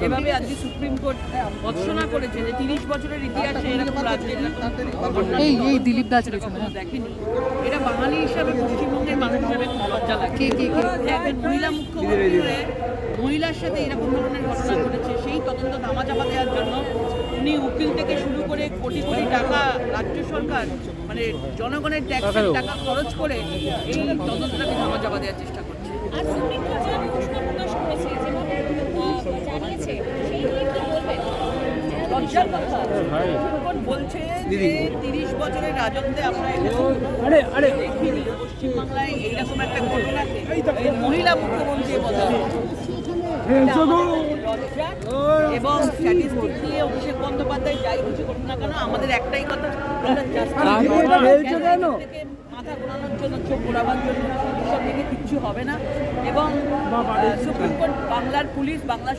যেভাবে আজকে supreme court ভৎসনা করেছে যে 30 বছরের ইতিহাসে এরকম রাজ্যে এই দিলীপ দাস কখনো দেখেনি, এটা বাঙালি হিসাবে পশ্চিমবঙ্গের মানুষ হিসাবে খুব লজ্জা লাগে। যে একজন মহিলা মুখ্যমন্ত্রী হয়ে মহিলার সাথে এরকম ধরনের ঘটনা ঘটেছে, সেই তদন্ত ধামাচাপা দেওয়ার জন্য উনি উকিল থেকে শুরু করে কোটি কোটি টাকা রাজ্য সরকার মানে জনগণের ট্যাক্সের টাকা খরচ করে এই তদন্তটাকে ধামাচাপা দেওয়ার চেষ্টা করছে। আর সুপ্রিম কোর্ট যে ঘোষণা প্রকাশ করেছে যেভাবে জানিয়েছে সেই নিয়ে কি বলবেন? লজ্জার কথা, সুপ্রিম কোর্ট বলছে যে 30 বছরের রাজত্বে আমরা দেখিনি পশ্চিমবাংলায় এইরকম একটা ঘটনাকে এই মহিলা মুখ্যমন্ত্রী বলা লজ্জা। এবং স্ট্যাটিস্টিক নিয়ে অভিষেক বন্দ্যোপাধ্যায় যাই কিছু করুন না কেন, আমাদের একটাই কথা, মাথা ঘোরানোর জন্য, চোখ ঘোরাবার জন্য এসব থেকে কিচ্ছু হবে না। এবং সুপ্রিম কোর্ট বাংলার পুলিশ, বাংলার